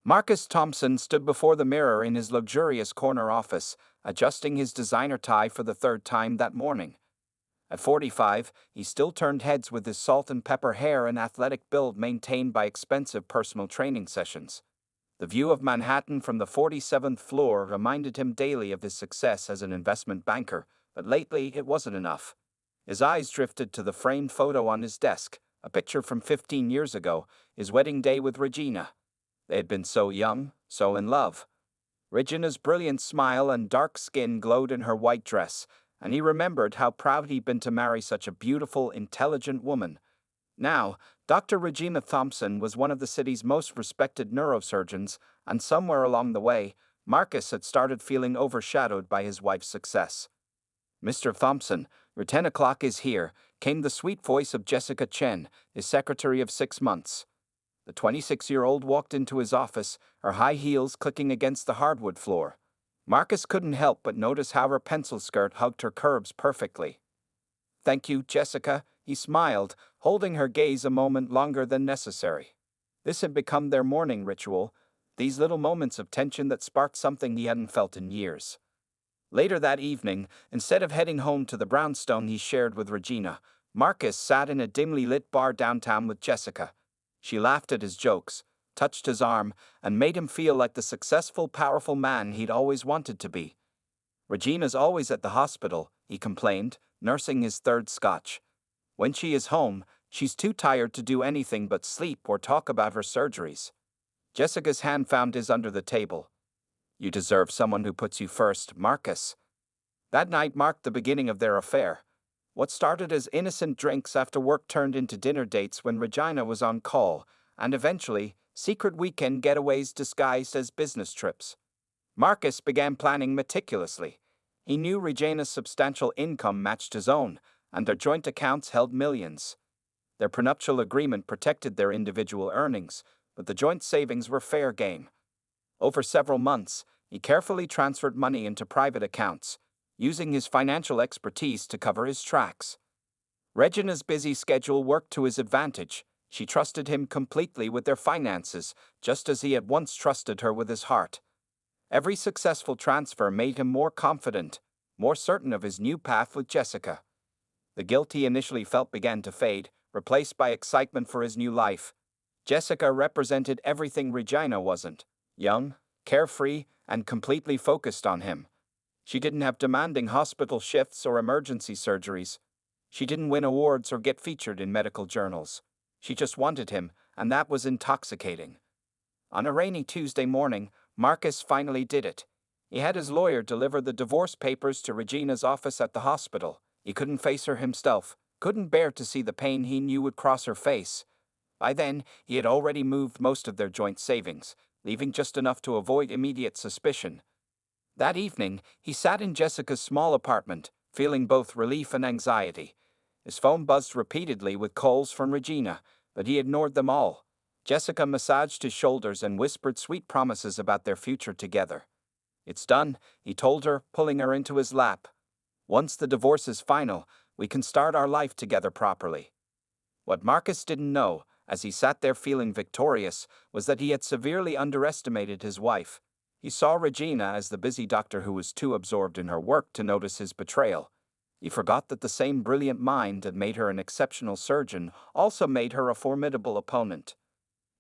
Marcus Thompson stood before the mirror in his luxurious corner office, adjusting his designer tie for the third time that morning. At 45, he still turned heads with his salt and pepper hair and athletic build maintained by expensive personal training sessions. The view of Manhattan from the 47th floor reminded him daily of his success as an investment banker, but lately it wasn't enough. His eyes drifted to the framed photo on his desk, a picture from 15 years ago, his wedding day with Regina. They had been so young, so in love. Regina's brilliant smile and dark skin glowed in her white dress, and he remembered how proud he'd been to marry such a beautiful, intelligent woman. Now, Dr. Regina Thompson was one of the city's most respected neurosurgeons, and somewhere along the way, Marcus had started feeling overshadowed by his wife's success. "Mr. Thompson, your 10 o'clock is here," came the sweet voice of Jessica Chen, his secretary of 6 months. The 26-year-old walked into his office, her high heels clicking against the hardwood floor. Marcus couldn't help but notice how her pencil skirt hugged her curves perfectly. "Thank you, Jessica," he smiled, holding her gaze a moment longer than necessary. This had become their morning ritual, these little moments of tension that sparked something he hadn't felt in years. Later that evening, instead of heading home to the brownstone he shared with Regina, Marcus sat in a dimly lit bar downtown with Jessica. She laughed at his jokes, touched his arm, and made him feel like the successful, powerful man he'd always wanted to be. "Regina's always at the hospital," he complained, nursing his third scotch. "When she is home, she's too tired to do anything but sleep or talk about her surgeries." Jessica's hand found his under the table. "You deserve someone who puts you first, Marcus." That night marked the beginning of their affair. What started as innocent drinks after work turned into dinner dates when Regina was on call, and eventually, secret weekend getaways disguised as business trips. Marcus began planning meticulously. He knew Regina's substantial income matched his own, and their joint accounts held millions. Their prenuptial agreement protected their individual earnings, but the joint savings were fair game. Over several months, he carefully transferred money into private accounts, using his financial expertise to cover his tracks. Regina's busy schedule worked to his advantage. She trusted him completely with their finances, just as he had once trusted her with his heart. Every successful transfer made him more confident, more certain of his new path with Jessica. The guilt he initially felt began to fade, replaced by excitement for his new life. Jessica represented everything Regina wasn't: young, carefree, and completely focused on him. She didn't have demanding hospital shifts or emergency surgeries. She didn't win awards or get featured in medical journals. She just wanted him, and that was intoxicating. On a rainy Tuesday morning, Marcus finally did it. He had his lawyer deliver the divorce papers to Regina's office at the hospital. He couldn't face her himself, couldn't bear to see the pain he knew would cross her face. By then, he had already moved most of their joint savings, leaving just enough to avoid immediate suspicion. That evening, he sat in Jessica's small apartment, feeling both relief and anxiety. His phone buzzed repeatedly with calls from Regina, but he ignored them all. Jessica massaged his shoulders and whispered sweet promises about their future together. "It's done," he told her, pulling her into his lap. "Once the divorce is final, we can start our life together properly." What Marcus didn't know, as he sat there feeling victorious, was that he had severely underestimated his wife. He saw Regina as the busy doctor who was too absorbed in her work to notice his betrayal. He forgot that the same brilliant mind that made her an exceptional surgeon also made her a formidable opponent.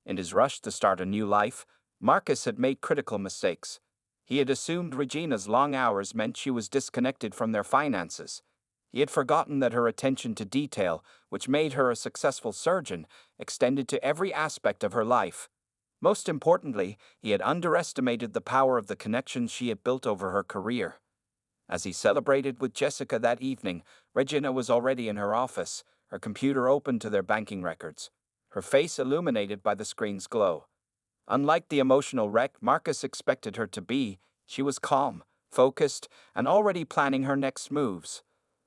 In his rush to start a new life, Marcus had made critical mistakes. He had assumed Regina's long hours meant she was disconnected from their finances. He had forgotten that her attention to detail, which made her a successful surgeon, extended to every aspect of her life. Most importantly, he had underestimated the power of the connections she had built over her career. As he celebrated with Jessica that evening, Regina was already in her office, her computer open to their banking records, her face illuminated by the screen's glow. Unlike the emotional wreck Marcus expected her to be, she was calm, focused, and already planning her next moves.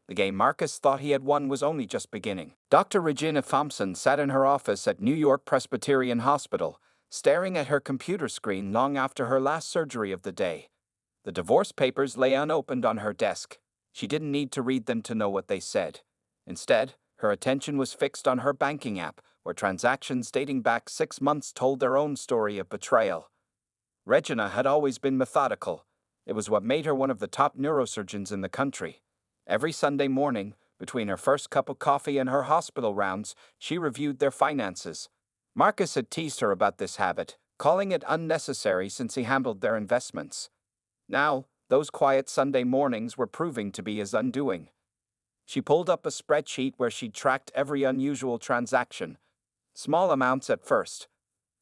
The game Marcus thought he had won was only just beginning. Dr. Regina Thompson sat in her office at New York Presbyterian Hospital, staring at her computer screen long after her last surgery of the day. The divorce papers lay unopened on her desk. She didn't need to read them to know what they said. Instead, her attention was fixed on her banking app, where transactions dating back 6 months told their own story of betrayal. Regina had always been methodical. It was what made her one of the top neurosurgeons in the country. Every Sunday morning, between her first cup of coffee and her hospital rounds, she reviewed their finances. Marcus had teased her about this habit, calling it unnecessary since he handled their investments. Now, those quiet Sunday mornings were proving to be his undoing. She pulled up a spreadsheet where she'd tracked every unusual transaction. Small amounts at first.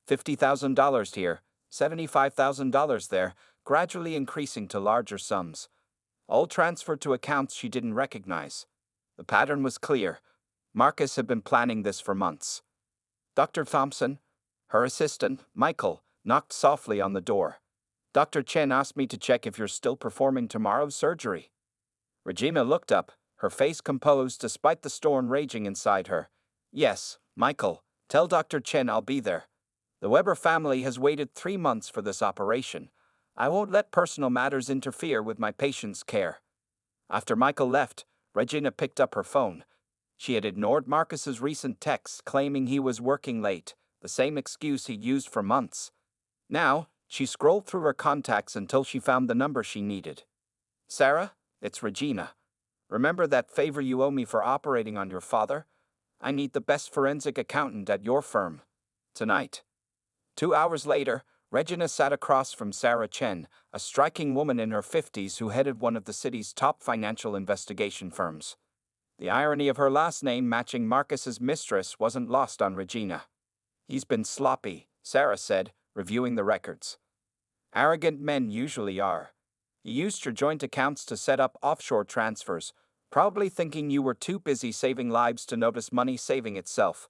$50,000 here, $75,000 there, gradually increasing to larger sums. All transferred to accounts she didn't recognize. The pattern was clear. Marcus had been planning this for months. Dr. Thompson, her assistant, Michael, knocked softly on the door. Dr. Chen asked me to check if you're still performing tomorrow's surgery. Regina looked up, her face composed despite the storm raging inside her. Yes, Michael, tell Dr. Chen I'll be there. The Weber family has waited 3 months for this operation. I won't let personal matters interfere with my patient's care. After Michael left, Regina picked up her phone. She had ignored Marcus's recent texts claiming he was working late, the same excuse he'd used for months. Now, she scrolled through her contacts until she found the number she needed. Sarah, it's Regina. Remember that favor you owe me for operating on your father? I need the best forensic accountant at your firm. Tonight. 2 hours later, Regina sat across from Sarah Chen, a striking woman in her 50s who headed one of the city's top financial investigation firms. The irony of her last name matching Marcus's mistress wasn't lost on Regina. He's been sloppy, Sarah said, reviewing the records. Arrogant men usually are. You used your joint accounts to set up offshore transfers, probably thinking you were too busy saving lives to notice money saving itself.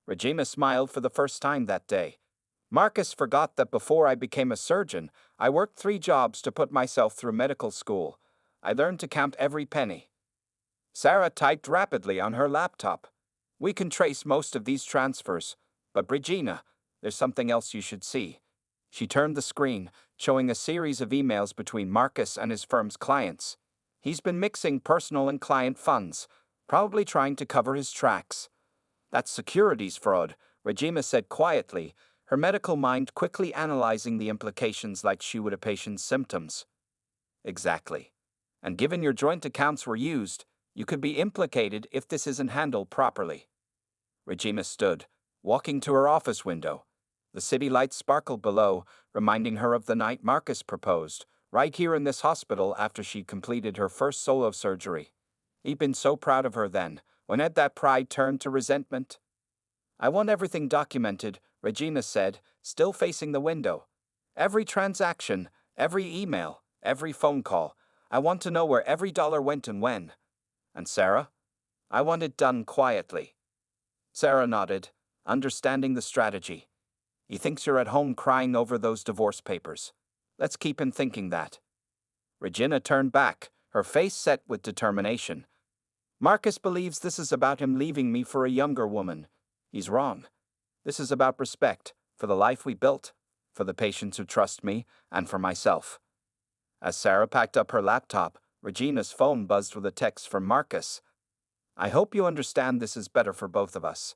Regina smiled for the first time that day. Marcus forgot that before I became a surgeon, I worked 3 jobs to put myself through medical school. I learned to count every penny. Sarah typed rapidly on her laptop. We can trace most of these transfers, but Regina, there's something else you should see. She turned the screen, showing a series of emails between Marcus and his firm's clients. He's been mixing personal and client funds, probably trying to cover his tracks. That's securities fraud, Regina said quietly, her medical mind quickly analyzing the implications like she would a patient's symptoms. Exactly. And given your joint accounts were used, you could be implicated if this isn't handled properly. Regina stood, walking to her office window. The city lights sparkled below, reminding her of the night Marcus proposed, right here in this hospital after she'd completed her first solo surgery. He'd been so proud of her then. When had that pride turned to resentment? I want everything documented, Regina said, still facing the window. Every transaction, every email, every phone call. I want to know where every dollar went and when. And Sarah? I want it done quietly. Sarah nodded, understanding the strategy. He thinks you're at home crying over those divorce papers. Let's keep him thinking that. Regina turned back, her face set with determination. Marcus believes this is about him leaving me for a younger woman. He's wrong. This is about respect, for the life we built, for the patients who trust me, and for myself. As Sarah packed up her laptop, Regina's phone buzzed with a text from Marcus. I hope you understand this is better for both of us.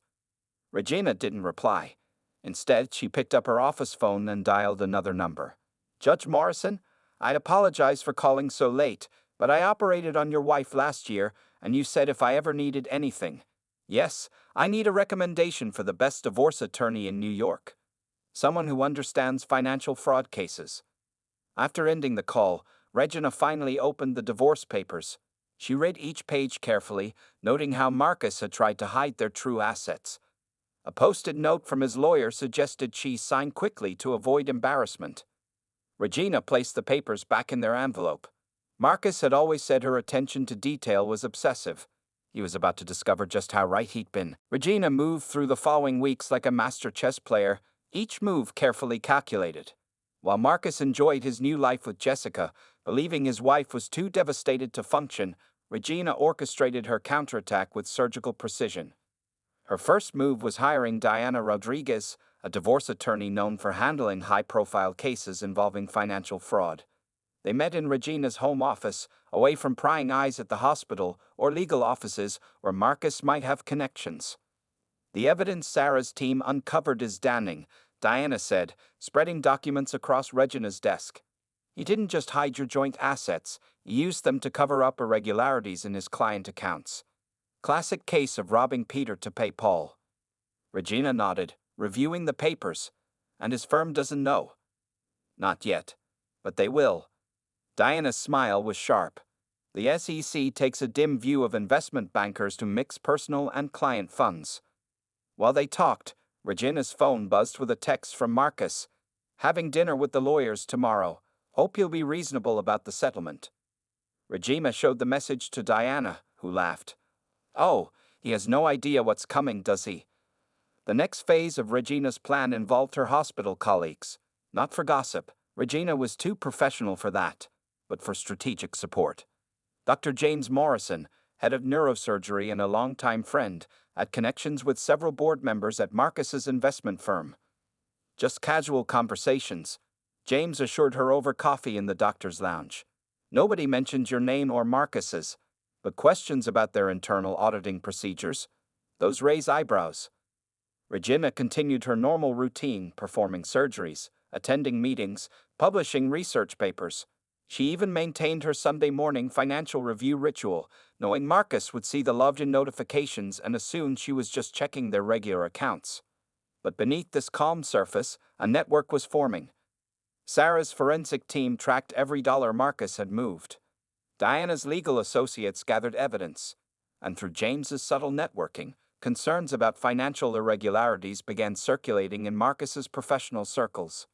Regina didn't reply. Instead, she picked up her office phone and dialed another number. Judge Morrison, I'd apologize for calling so late, but I operated on your wife last year, and you said if I ever needed anything. Yes, I need a recommendation for the best divorce attorney in New York. Someone who understands financial fraud cases. After ending the call, Regina finally opened the divorce papers. She read each page carefully, noting how Marcus had tried to hide their true assets. A post-it note from his lawyer suggested she sign quickly to avoid embarrassment. Regina placed the papers back in their envelope. Marcus had always said her attention to detail was obsessive. He was about to discover just how right he'd been. Regina moved through the following weeks like a master chess player, each move carefully calculated. While Marcus enjoyed his new life with Jessica, believing his wife was too devastated to function, Regina orchestrated her counterattack with surgical precision. Her first move was hiring Diana Rodriguez, a divorce attorney known for handling high-profile cases involving financial fraud. They met in Regina's home office, away from prying eyes at the hospital or legal offices where Marcus might have connections. The evidence Sarah's team uncovered is damning, Diana said, spreading documents across Regina's desk. "He didn't just hide your joint assets, he used them to cover up irregularities in his client accounts. Classic case of robbing Peter to pay Paul." Regina nodded, reviewing the papers. "And his firm doesn't know?" "Not yet. But they will." Diana's smile was sharp. "The SEC takes a dim view of investment bankers who mix personal and client funds." While they talked, Regina's phone buzzed with a text from Marcus. "Having dinner with the lawyers tomorrow. Hope you'll be reasonable about the settlement." Regina showed the message to Diana, who laughed. "Oh, he has no idea what's coming, does he?" The next phase of Regina's plan involved her hospital colleagues. Not for gossip, Regina was too professional for that, but for strategic support. Dr. James Morrison, head of neurosurgery and a longtime friend, had connections with several board members at Marcus's investment firm. "Just casual conversations," James assured her over coffee in the doctor's lounge. "Nobody mentioned your name or Marcus's, but questions about their internal auditing procedures, those raise eyebrows." Regina continued her normal routine, performing surgeries, attending meetings, publishing research papers. She even maintained her Sunday morning financial review ritual, knowing Marcus would see the loved-in notifications and assume she was just checking their regular accounts. But beneath this calm surface, a network was forming. Sarah's forensic team tracked every dollar Marcus had moved. Diana's legal associates gathered evidence, and through James's subtle networking, concerns about financial irregularities began circulating in Marcus's professional circles.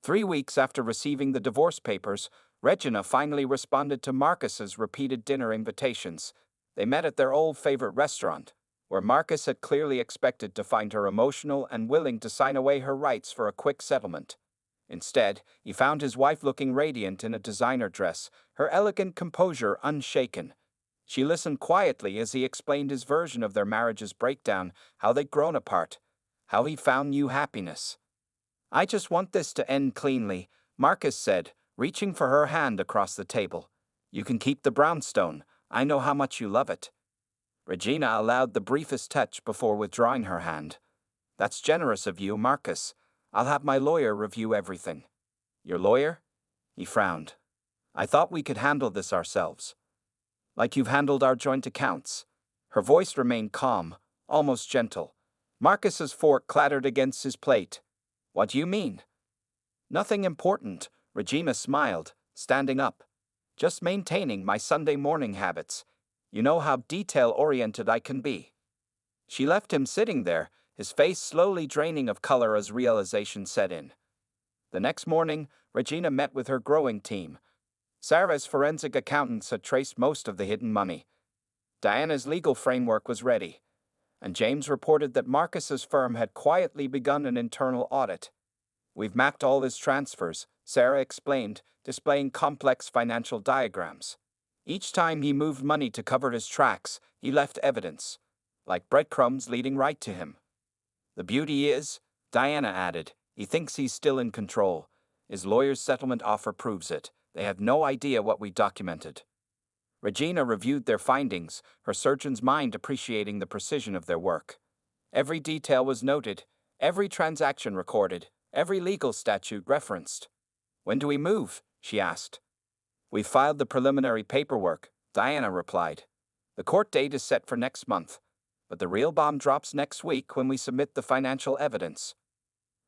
3 weeks after receiving the divorce papers, Regina finally responded to Marcus's repeated dinner invitations. They met at their old favorite restaurant, where Marcus had clearly expected to find her emotional and willing to sign away her rights for a quick settlement. Instead, he found his wife looking radiant in a designer dress, her elegant composure unshaken. She listened quietly as he explained his version of their marriage's breakdown, how they'd grown apart, how he found new happiness. "I just want this to end cleanly," Marcus said, reaching for her hand across the table. "You can keep the brownstone. I know how much you love it." Regina allowed the briefest touch before withdrawing her hand. "That's generous of you, Marcus. I'll have my lawyer review everything." "Your lawyer?" He frowned. "I thought we could handle this ourselves." "Like you've handled our joint accounts." Her voice remained calm, almost gentle. Marcus's fork clattered against his plate. "What do you mean?" "Nothing important," Regina smiled, standing up. "Just maintaining my Sunday morning habits. You know how detail-oriented I can be." She left him sitting there, his face slowly draining of color as realization set in. The next morning, Regina met with her growing team. Sarah's forensic accountants had traced most of the hidden money. Diana's legal framework was ready, and James reported that Marcus's firm had quietly begun an internal audit. "We've mapped all his transfers," Sarah explained, displaying complex financial diagrams. "Each time he moved money to cover his tracks, he left evidence, like breadcrumbs leading right to him. The beauty is," Diana added, "he thinks he's still in control. His lawyer's settlement offer proves it. They have no idea what we documented." Regina reviewed their findings, her surgeon's mind appreciating the precision of their work. Every detail was noted, every transaction recorded, every legal statute referenced. "When do we move?" she asked. "We filed the preliminary paperwork," Diana replied. "The court date is set for next month, but the real bomb drops next week when we submit the financial evidence."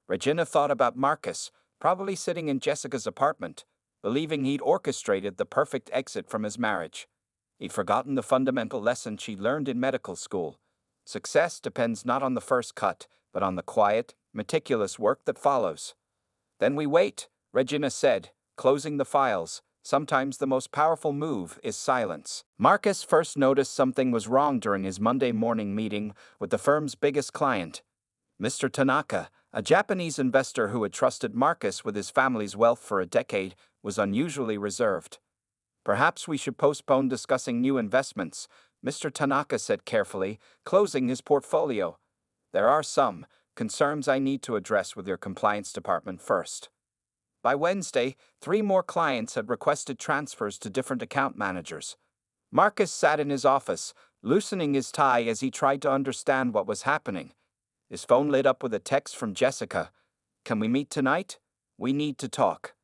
Regina thought about Marcus, probably sitting in Jessica's apartment, believing he'd orchestrated the perfect exit from his marriage. He'd forgotten the fundamental lesson she learned in medical school. Success depends not on the first cut, but on the quiet, meticulous work that follows. "Then we wait," Regina said, closing the files. Sometimes the most powerful move is silence. Marcus first noticed something was wrong during his Monday morning meeting with the firm's biggest client. Mr. Tanaka, a Japanese investor who had trusted Marcus with his family's wealth for a decade, was unusually reserved. "Perhaps we should postpone discussing new investments," Mr. Tanaka said carefully, closing his portfolio. "There are some concerns I need to address with your compliance department first." By Wednesday, 3 more clients had requested transfers to different account managers. Marcus sat in his office, loosening his tie as he tried to understand what was happening. His phone lit up with a text from Jessica. Can we meet tonight? We need to talk.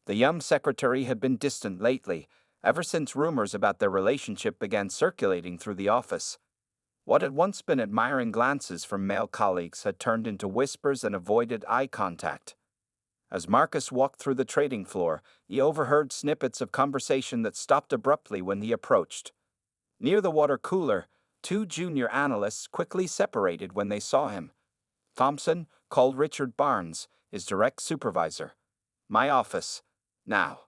The young secretary had been distant lately, ever since rumors about their relationship began circulating through the office. What had once been admiring glances from male colleagues had turned into whispers and avoided eye contact. As Marcus walked through the trading floor, he overheard snippets of conversation that stopped abruptly when he approached. Near the water cooler, two junior analysts quickly separated when they saw him. Thompson called Richard Barnes, his direct supervisor. "My office. Now."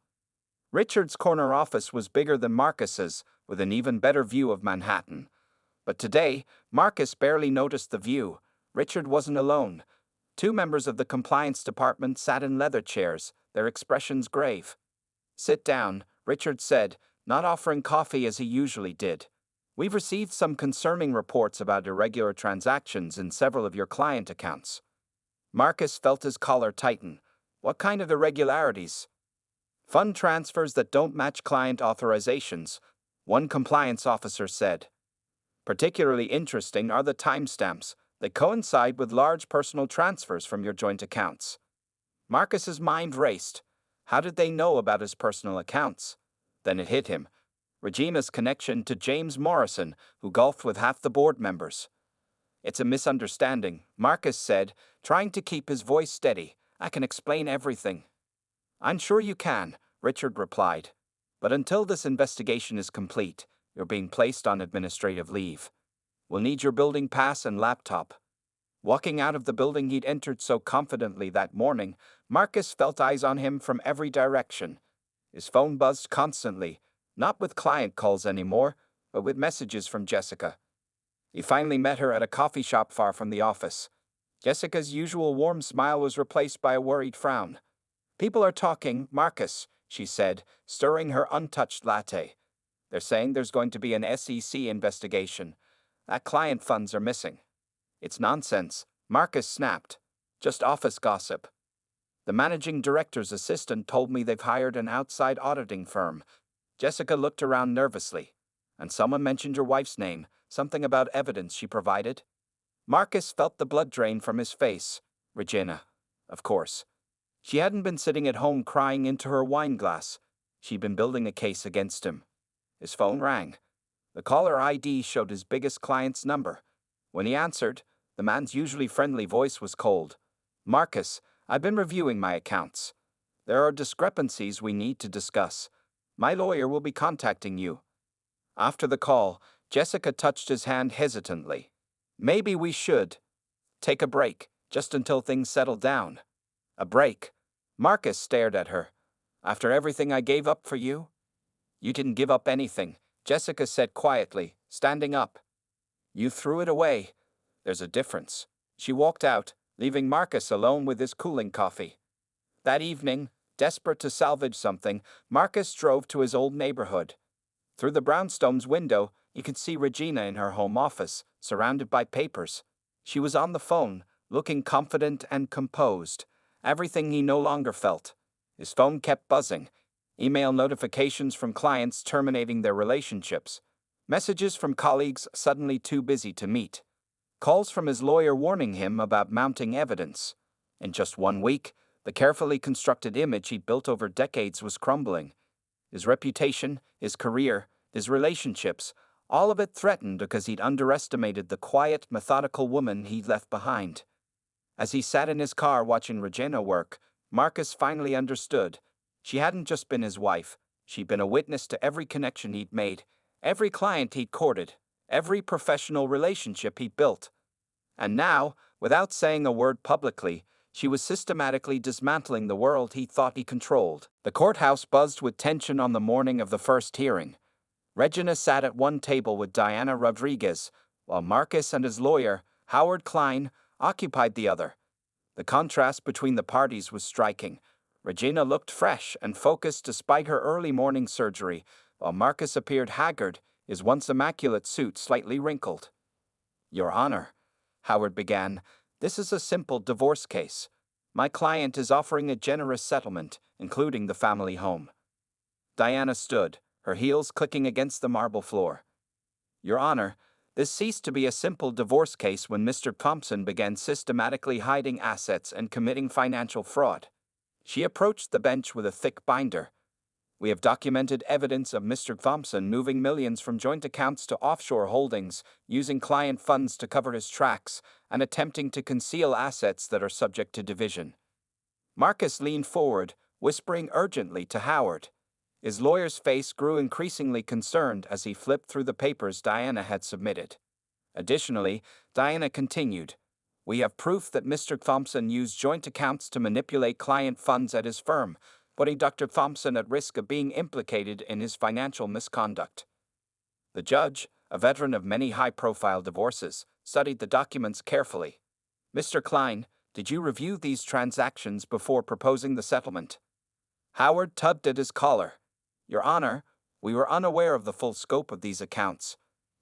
Richard's corner office was bigger than Marcus's, with an even better view of Manhattan. But today, Marcus barely noticed the view. Richard wasn't alone. Two members of the compliance department sat in leather chairs, their expressions grave. "Sit down," Richard said, not offering coffee as he usually did. "We've received some concerning reports about irregular transactions in several of your client accounts." Marcus felt his collar tighten. "What kind of irregularities?" "Fund transfers that don't match client authorizations," one compliance officer said. "Particularly interesting are the timestamps. They coincide with large personal transfers from your joint accounts." Marcus's mind raced. How did they know about his personal accounts? Then it hit him. Regina's connection to James Morrison, who golfed with half the board members. "It's a misunderstanding," Marcus said, trying to keep his voice steady. "I can explain everything." "I'm sure you can," Richard replied. "But until this investigation is complete, you're being placed on administrative leave. We'll need your building pass and laptop." Walking out of the building he'd entered so confidently that morning, Marcus felt eyes on him from every direction. His phone buzzed constantly, not with client calls anymore, but with messages from Jessica. He finally met her at a coffee shop far from the office. Jessica's usual warm smile was replaced by a worried frown. "People are talking, Marcus," she said, stirring her untouched latte. "They're saying there's going to be an SEC investigation. That client funds are missing." "It's nonsense," Marcus snapped. "Just office gossip. The managing director's assistant told me they've hired an outside auditing firm." Jessica looked around nervously. "And someone mentioned your wife's name, something about evidence she provided." Marcus felt the blood drain from his face. Regina. Of course. She hadn't been sitting at home crying into her wine glass. She'd been building a case against him. His phone rang. The caller ID showed his biggest client's number. When he answered, the man's usually friendly voice was cold. "Marcus, I've been reviewing my accounts. There are discrepancies we need to discuss. My lawyer will be contacting you." After the call, Jessica touched his hand hesitantly. "Maybe we should take a break, just until things settle down." "A break?" Marcus stared at her. "After everything I gave up for you?" "You didn't give up anything," Jessica said quietly, standing up. "You threw it away. There's a difference." She walked out, leaving Marcus alone with his cooling coffee. That evening, desperate to salvage something, Marcus drove to his old neighborhood. Through the brownstone's window, he could see Regina in her home office, surrounded by papers. She was on the phone, looking confident and composed, everything he no longer felt. His phone kept buzzing. Email notifications from clients terminating their relationships. Messages from colleagues suddenly too busy to meet. Calls from his lawyer warning him about mounting evidence. In just 1 week, the carefully constructed image he'd built over decades was crumbling. His reputation, his career, his relationships, all of it threatened because he'd underestimated the quiet, methodical woman he'd left behind. As he sat in his car watching Regina work, Marcus finally understood. She hadn't just been his wife, she'd been a witness to every connection he'd made, every client he'd courted, every professional relationship he'd built. And now, without saying a word publicly, she was systematically dismantling the world he thought he controlled. The courthouse buzzed with tension on the morning of the first hearing. Regina sat at one table with Diana Rodriguez, while Marcus and his lawyer, Howard Klein, occupied the other. The contrast between the parties was striking. Regina looked fresh and focused despite her early morning surgery, while Marcus appeared haggard, his once immaculate suit slightly wrinkled. "Your Honor," Howard began, "this is a simple divorce case. My client is offering a generous settlement, including the family home." Diana stood, her heels clicking against the marble floor. "Your Honor, This ceased to be a simple divorce case when Mr. Thompson began systematically hiding assets and committing financial fraud. She approached the bench with a thick binder. We have documented evidence of Mr. Thompson moving millions from joint accounts to offshore holdings, using client funds to cover his tracks, and attempting to conceal assets that are subject to division. Marcus leaned forward, whispering urgently to Howard. His lawyer's face grew increasingly concerned as he flipped through the papers Diana had submitted. Additionally, Diana continued, "We have proof that Mr. Thompson used joint accounts to manipulate client funds at his firm, putting Dr. Thompson at risk of being implicated in his financial misconduct." The judge, a veteran of many high-profile divorces, studied the documents carefully. "Mr. Klein, did you review these transactions before proposing the settlement?" Howard tugged at his collar. "Your Honor, we were unaware of the full scope of these accounts.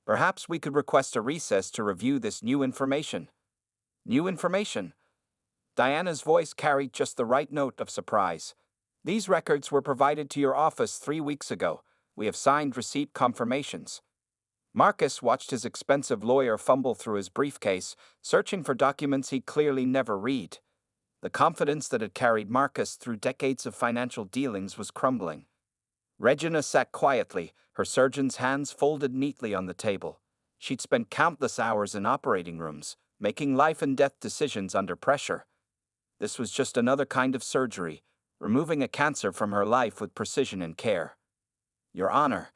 Perhaps we could request a recess to review this new information." "New information?" Diana's voice carried just the right note of surprise. "These records were provided to your office 3 weeks ago. We have signed receipt confirmations." Marcus watched his expensive lawyer fumble through his briefcase, searching for documents he'd clearly never read. The confidence that had carried Marcus through decades of financial dealings was crumbling. Regina sat quietly, her surgeon's hands folded neatly on the table. She'd spent countless hours in operating rooms, making life-and-death decisions under pressure. This was just another kind of surgery, removing a cancer from her life with precision and care. "Your Honor,"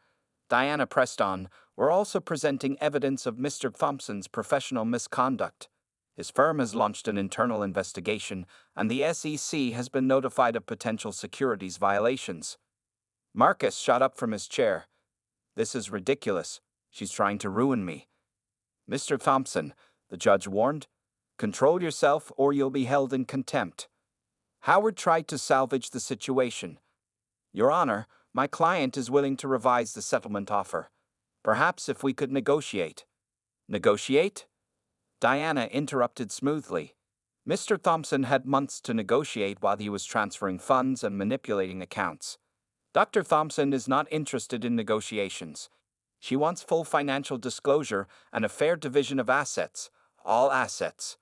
Diana pressed on, "we're also presenting evidence of Mr. Thompson's professional misconduct. His firm has launched an internal investigation, and the SEC has been notified of potential securities violations." Marcus shot up from his chair. "This is ridiculous. She's trying to ruin me." "Mr. Thompson," the judge warned, "control yourself or you'll be held in contempt." Howard tried to salvage the situation. "Your Honor, my client is willing to revise the settlement offer. Perhaps if we could negotiate." "Negotiate?" Diana interrupted smoothly. Mr. Thompson had months to negotiate while he was transferring funds and manipulating accounts. Dr. Thompson is not interested in negotiations. She wants full financial disclosure and a fair division of assets, all assets.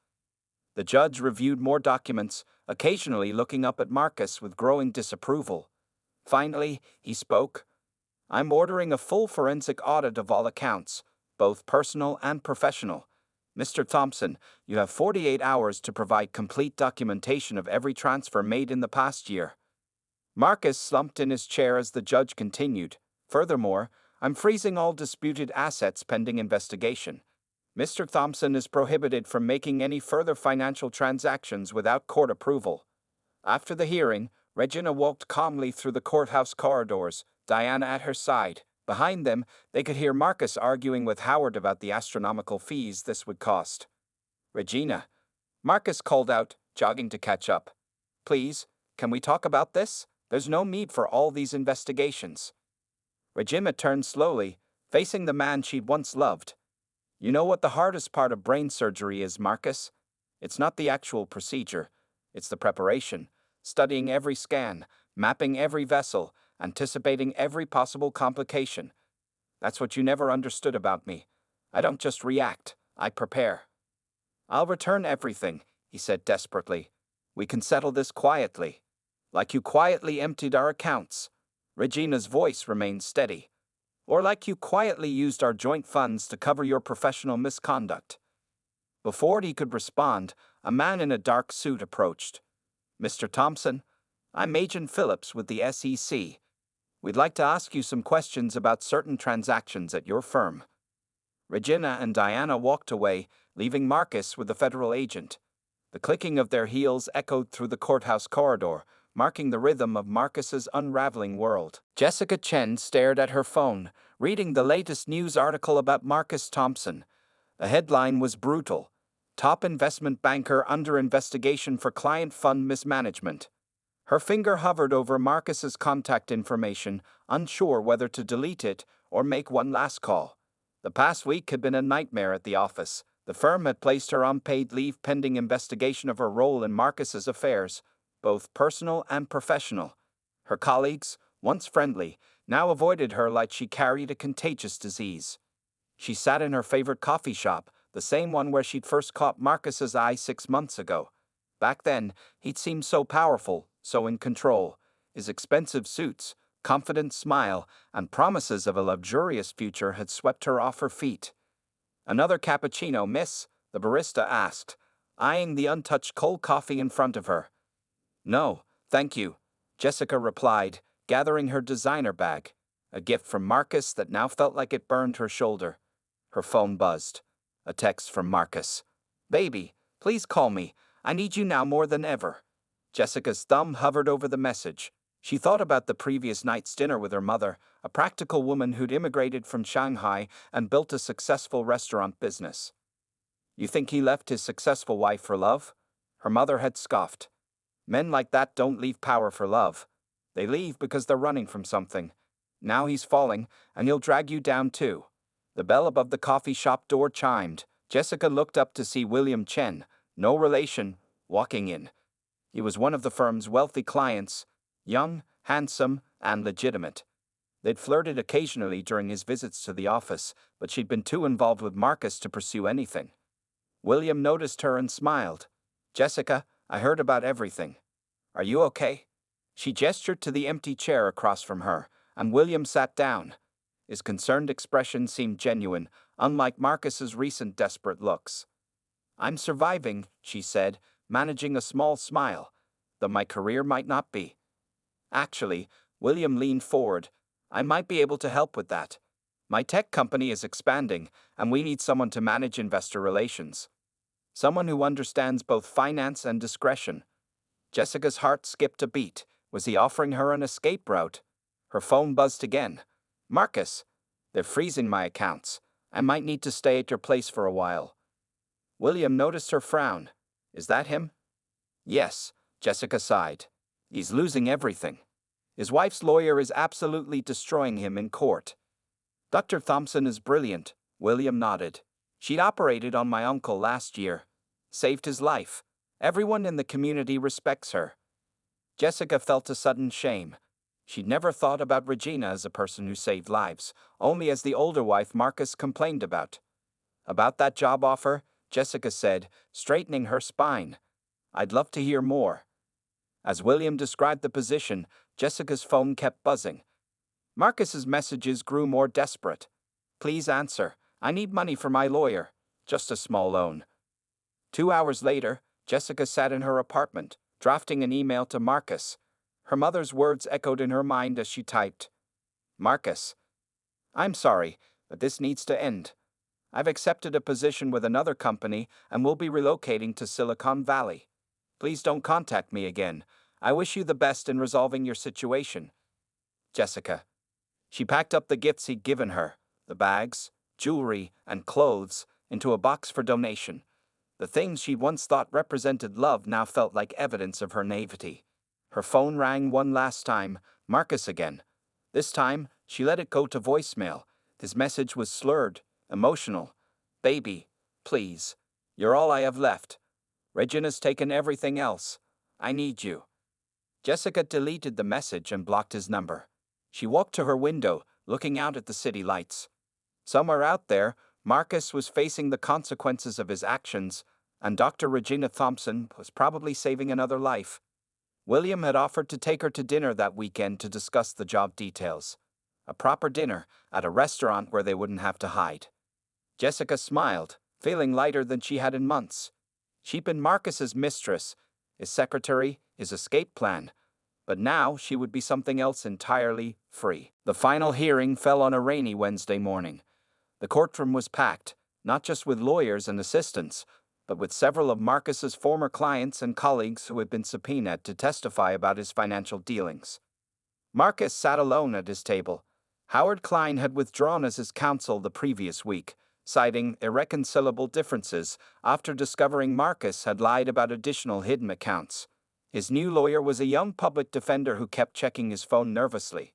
The judge reviewed more documents, occasionally looking up at Marcus with growing disapproval. Finally, he spoke. "I'm ordering a full forensic audit of all accounts, both personal and professional. Mr. Thompson, you have 48 hours to provide complete documentation of every transfer made in the past year." Marcus slumped in his chair as the judge continued. "Furthermore, I'm freezing all disputed assets pending investigation. Mr. Thompson is prohibited from making any further financial transactions without court approval." After the hearing, Regina walked calmly through the courthouse corridors, Diana at her side. Behind them, they could hear Marcus arguing with Howard about the astronomical fees this would cost. "Regina," Marcus called out, jogging to catch up. "Please, can we talk about this? There's no need for all these investigations." Regina turned slowly, facing the man she'd once loved. "You know what the hardest part of brain surgery is, Marcus? It's not the actual procedure. It's the preparation, studying every scan, mapping every vessel, anticipating every possible complication. That's what you never understood about me. I don't just react, I prepare." "I'll return everything," he said desperately. "We can settle this quietly. Like you quietly emptied our accounts." Regina's voice remained steady. "Or like you quietly used our joint funds to cover your professional misconduct." Before he could respond, a man in a dark suit approached. "Mr. Thompson, I'm Agent Phillips with the SEC. We'd like to ask you some questions about certain transactions at your firm." Regina and Diana walked away, leaving Marcus with the federal agent. The clicking of their heels echoed through the courthouse corridor, marking the rhythm of Marcus's unraveling world. Jessica Chen stared at her phone, reading the latest news article about Marcus Thompson. The headline was brutal. "Top investment banker under investigation for client fund mismanagement." Her finger hovered over Marcus's contact information, unsure whether to delete it or make one last call. The past week had been a nightmare at the office. The firm had placed her on paid leave pending investigation of her role in Marcus's affairs, both personal and professional. Her colleagues, once friendly, now avoided her like she carried a contagious disease. She sat in her favorite coffee shop, the same one where she'd first caught Marcus's eye 6 months ago. Back then, he'd seemed so powerful, so in control. His expensive suits, confident smile, and promises of a luxurious future had swept her off her feet. "Another cappuccino, miss?" the barista asked, eyeing the untouched cold coffee in front of her. "No, thank you," Jessica replied, gathering her designer bag, a gift from Marcus that now felt like it burned her shoulder. Her phone buzzed. A text from Marcus. "Baby, please call me. I need you now more than ever." Jessica's thumb hovered over the message. She thought about the previous night's dinner with her mother, a practical woman who'd immigrated from Shanghai and built a successful restaurant business. "You think he left his successful wife for love?" Her mother had scoffed. "Men like that don't leave power for love. They leave because they're running from something. Now he's falling, and he'll drag you down too." The bell above the coffee shop door chimed. Jessica looked up to see William Chen, no relation, walking in. He was one of the firm's wealthy clients, young, handsome, and legitimate. They'd flirted occasionally during his visits to the office, but she'd been too involved with Marcus to pursue anything. William noticed her and smiled. "Jessica, I heard about everything. Are you okay?" She gestured to the empty chair across from her, and William sat down. His concerned expression seemed genuine, unlike Marcus's recent desperate looks. "I'm surviving," she said, managing a small smile, "though my career might not be." "Actually," William leaned forward, "I might be able to help with that. My tech company is expanding, and we need someone to manage investor relations. Someone who understands both finance and discretion." Jessica's heart skipped a beat. Was he offering her an escape route? Her phone buzzed again. "Marcus, they're freezing my accounts. I might need to stay at your place for a while." William noticed her frown. "Is that him?" "Yes," Jessica sighed. "He's losing everything. His wife's lawyer is absolutely destroying him in court." "Dr. Thompson is brilliant," William nodded. "She'd operated on my uncle last year. Saved his life. Everyone in the community respects her." Jessica felt a sudden shame. She'd never thought about Regina as a person who saved lives, only as the older wife Marcus complained about. "About that job offer," Jessica said, straightening her spine. "I'd love to hear more." As William described the position, Jessica's phone kept buzzing. Marcus's messages grew more desperate. "Please answer. I need money for my lawyer. Just a small loan." 2 hours later, Jessica sat in her apartment, drafting an email to Marcus. Her mother's words echoed in her mind as she typed. "Marcus, I'm sorry, but this needs to end. I've accepted a position with another company and will be relocating to Silicon Valley. Please don't contact me again. I wish you the best in resolving your situation. Jessica." She packed up the gifts he'd given her, the bags, jewelry, and clothes, into a box for donation. The things she'd once thought represented love now felt like evidence of her naivety. Her phone rang one last time, Marcus again. This time, she let it go to voicemail. His message was slurred, emotional. "Baby, please. You're all I have left. Regina's taken everything else. I need you." Jessica deleted the message and blocked his number. She walked to her window, looking out at the city lights. Somewhere out there, Marcus was facing the consequences of his actions, and Dr. Regina Thompson was probably saving another life. William had offered to take her to dinner that weekend to discuss the job details. A proper dinner, at a restaurant where they wouldn't have to hide. Jessica smiled, feeling lighter than she had in months. She'd been Marcus's mistress, his secretary, his escape plan. But now she would be something else entirely free. The final hearing fell on a rainy Wednesday morning. The courtroom was packed, not just with lawyers and assistants, but with several of Marcus's former clients and colleagues who had been subpoenaed to testify about his financial dealings. Marcus sat alone at his table. Howard Klein had withdrawn as his counsel the previous week, citing irreconcilable differences after discovering Marcus had lied about additional hidden accounts. His new lawyer was a young public defender who kept checking his phone nervously.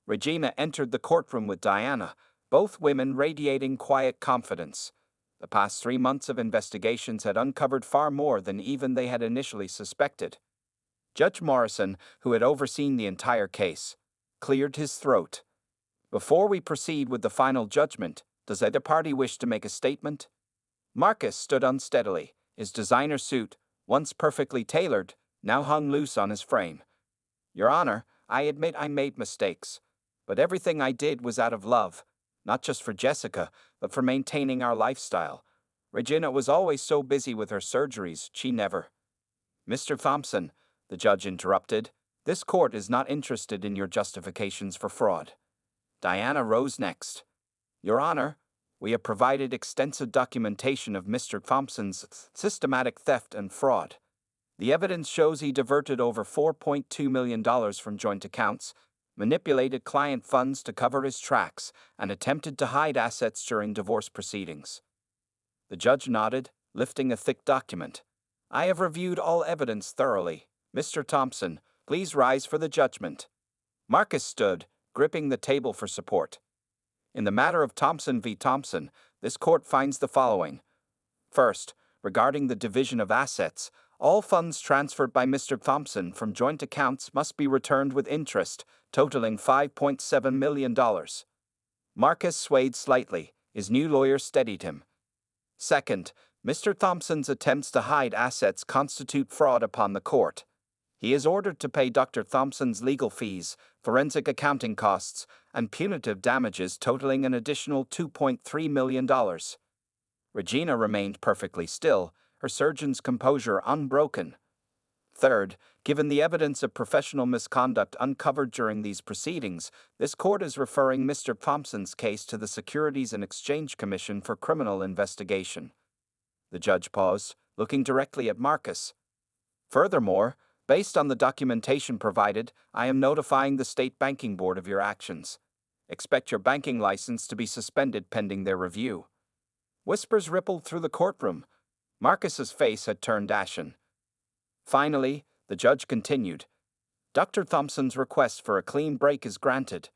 Regina entered the courtroom with Diana, both women radiating quiet confidence. The past 3 months of investigations had uncovered far more than even they had initially suspected. Judge Morrison, who had overseen the entire case, cleared his throat. "Before we proceed with the final judgment," Does either party wish to make a statement? Marcus stood unsteadily, his designer suit, once perfectly tailored, now hung loose on his frame. Your Honor, I admit I made mistakes, but everything I did was out of love, not just for Jessica, but for maintaining our lifestyle. Regina was always so busy with her surgeries, she never. Mr. Thompson, the judge interrupted, this court is not interested in your justifications for fraud. Diana rose next. Your Honor, we have provided extensive documentation of Mr. Thompson's systematic theft and fraud. The evidence shows he diverted over $4.2 million from joint accounts, manipulated client funds to cover his tracks, and attempted to hide assets during divorce proceedings. The judge nodded, lifting a thick document. I have reviewed all evidence thoroughly. Mr. Thompson, please rise for the judgment. Marcus stood, gripping the table for support. In the matter of Thompson v. Thompson, this court finds the following. First, regarding the division of assets, all funds transferred by Mr. Thompson from joint accounts must be returned with interest, totaling $5.7 million. Marcus swayed slightly. His new lawyer steadied him. Second, Mr. Thompson's attempts to hide assets constitute fraud upon the court. He is ordered to pay Dr. Thompson's legal fees, forensic accounting costs, and punitive damages totaling an additional $2.3 million. Regina remained perfectly still, her surgeon's composure unbroken. Third, given the evidence of professional misconduct uncovered during these proceedings, this court is referring Mr. Thompson's case to the Securities and Exchange Commission for criminal investigation. The judge paused, looking directly at Marcus. Furthermore, based on the documentation provided, I am notifying the State Banking Board of your actions. Expect your banking license to be suspended pending their review. Whispers rippled through the courtroom. Marcus's face had turned ashen. Finally, the judge continued. Dr. Thompson's request for a clean break is granted.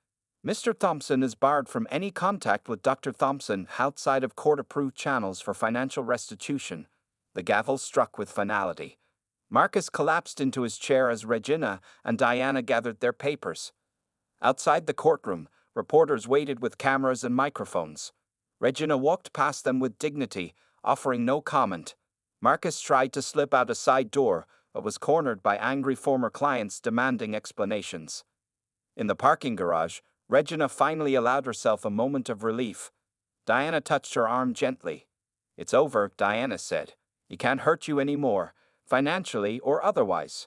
Mr. Thompson is barred from any contact with Dr. Thompson outside of court-approved channels for financial restitution. The gavel struck with finality. Marcus collapsed into his chair as Regina and Diana gathered their papers. Outside the courtroom, reporters waited with cameras and microphones. Regina walked past them with dignity, offering no comment. Marcus tried to slip out a side door, but was cornered by angry former clients demanding explanations. In the parking garage, Regina finally allowed herself a moment of relief. Diana touched her arm gently. It's over, Diana said. He can't hurt you anymore, financially or otherwise.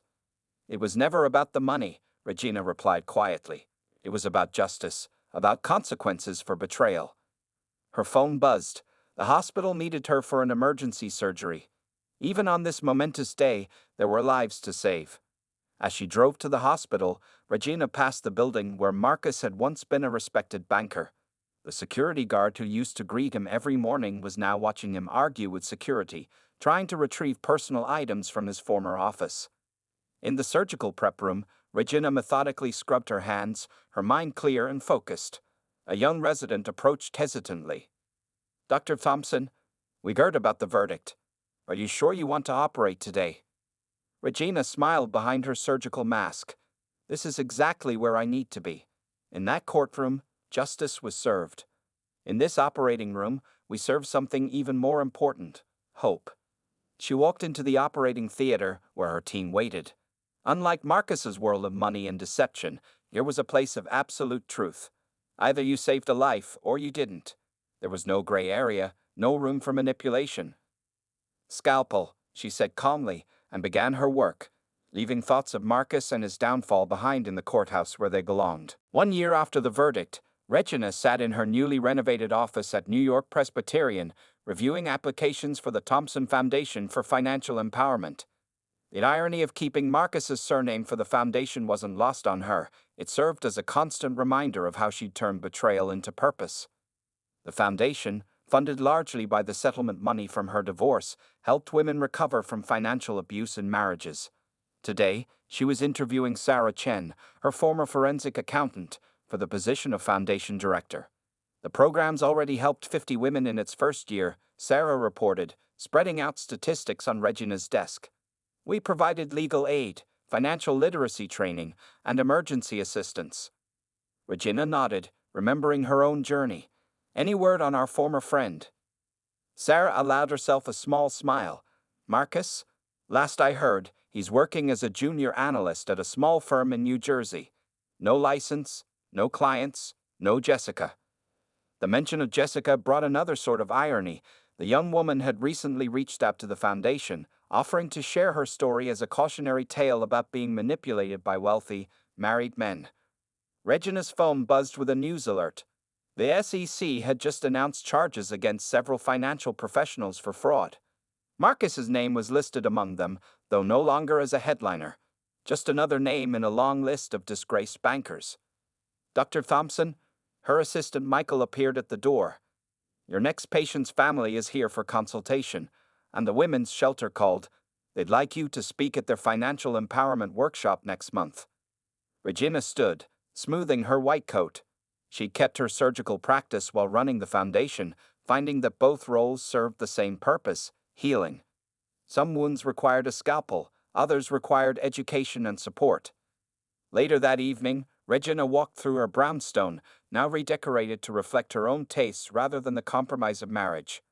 It was never about the money, Regina replied quietly. It was about justice, about consequences for betrayal. Her phone buzzed. The hospital needed her for an emergency surgery. Even on this momentous day, there were lives to save. As she drove to the hospital, Regina passed the building where Marcus had once been a respected banker. The security guard who used to greet him every morning was now watching him argue with security, trying to retrieve personal items from his former office. In the surgical prep room, Regina methodically scrubbed her hands, her mind clear and focused. A young resident approached hesitantly. Dr. Thompson, we heard about the verdict. Are you sure you want to operate today? Regina smiled behind her surgical mask. This is exactly where I need to be. In that courtroom, justice was served. In this operating room, we serve something even more important, hope. She walked into the operating theater where her team waited. Unlike Marcus's world of money and deception, here was a place of absolute truth. Either you saved a life or you didn't. There was no gray area, no room for manipulation. Scalpel, she said calmly, and began her work, leaving thoughts of Marcus and his downfall behind in the courthouse where they belonged. 1 year after the verdict, Regina sat in her newly renovated office at New York Presbyterian, reviewing applications for the Thompson Foundation for Financial Empowerment. The irony of keeping Marcus's surname for the foundation wasn't lost on her. It served as a constant reminder of how she'd turned betrayal into purpose. The foundation, funded largely by the settlement money from her divorce, helped women recover from financial abuse in marriages. Today, she was interviewing Sarah Chen, her former forensic accountant, for the position of foundation director. The program's already helped 50 women in its first year, Sarah reported, spreading out statistics on Regina's desk. We provided legal aid, financial literacy training, and emergency assistance. Regina nodded, remembering her own journey. Any word on our former friend? Sarah allowed herself a small smile. Marcus? Last I heard, he's working as a junior analyst at a small firm in New Jersey. No license, no clients, no Jessica. The mention of Jessica brought another sort of irony. The young woman had recently reached out to the foundation, offering to share her story as a cautionary tale about being manipulated by wealthy, married men. Regina's phone buzzed with a news alert. The SEC had just announced charges against several financial professionals for fraud. Marcus's name was listed among them, though no longer as a headliner. Just another name in a long list of disgraced bankers. Dr. Thompson? Her assistant Michael appeared at the door. Your next patient's family is here for consultation, and the women's shelter called. They'd like you to speak at their financial empowerment workshop next month. Regina stood, smoothing her white coat. She kept her surgical practice while running the foundation, finding that both roles served the same purpose, healing. Some wounds required a scalpel, others required education and support. Later that evening, Regina walked through her brownstone, now redecorated to reflect her own tastes rather than the compromise of marriage.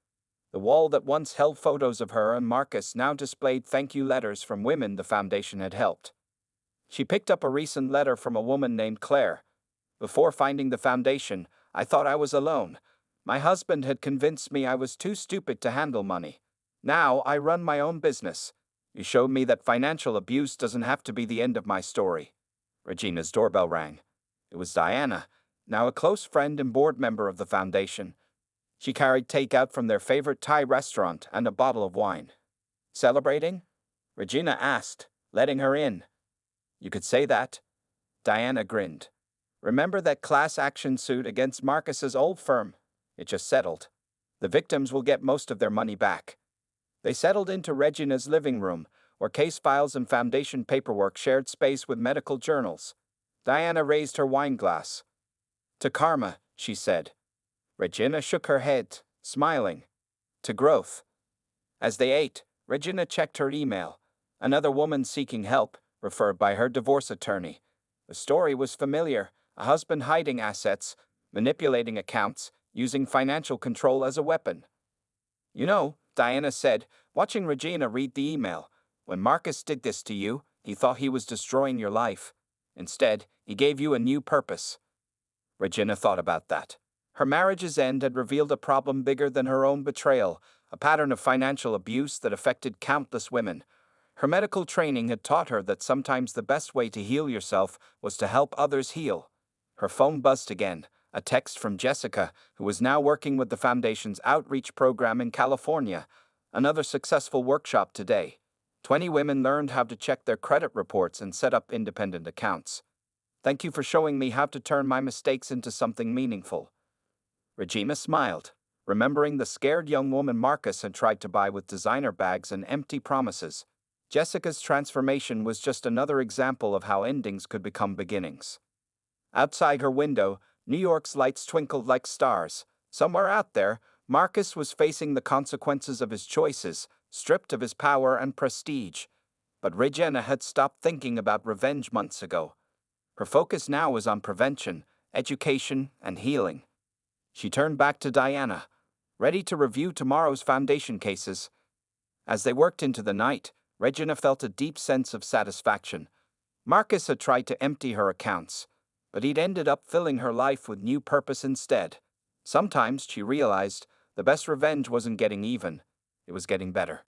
The wall that once held photos of her and Marcus now displayed thank you letters from women the foundation had helped. She picked up a recent letter from a woman named Claire. Before finding the foundation, I thought I was alone. My husband had convinced me I was too stupid to handle money. Now I run my own business. You showed me that financial abuse doesn't have to be the end of my story. Regina's doorbell rang. It was Diana, now a close friend and board member of the foundation. She carried takeout from their favorite Thai restaurant and a bottle of wine. Celebrating? Regina asked, letting her in. You could say that. Diana grinned. Remember that class action suit against Marcus's old firm? It just settled. The victims will get most of their money back. They settled into Regina's living room, where case files and foundation paperwork shared space with medical journals. Diana raised her wine glass. To karma, she said. Regina shook her head, smiling. To growth. As they ate, Regina checked her email. Another woman seeking help, referred by her divorce attorney. The story was familiar. A husband hiding assets, manipulating accounts, using financial control as a weapon. You know, Diana said, watching Regina read the email, when Marcus did this to you, he thought he was destroying your life. Instead, he gave you a new purpose. Regina thought about that. Her marriage's end had revealed a problem bigger than her own betrayal, a pattern of financial abuse that affected countless women. Her medical training had taught her that sometimes the best way to heal yourself was to help others heal. Her phone buzzed again, a text from Jessica, who was now working with the Foundation's outreach program in California. Another successful workshop today. 20 women learned how to check their credit reports and set up independent accounts. Thank you for showing me how to turn my mistakes into something meaningful. Regina smiled, remembering the scared young woman Marcus had tried to buy with designer bags and empty promises. Jessica's transformation was just another example of how endings could become beginnings. Outside her window, New York's lights twinkled like stars. Somewhere out there, Marcus was facing the consequences of his choices, stripped of his power and prestige. But Regina had stopped thinking about revenge months ago. Her focus now was on prevention, education, and healing. She turned back to Diana, ready to review tomorrow's foundation cases. As they worked into the night, Regina felt a deep sense of satisfaction. Marcus had tried to empty her accounts, but he'd ended up filling her life with new purpose instead. Sometimes, she realized, the best revenge wasn't getting even, it was getting better.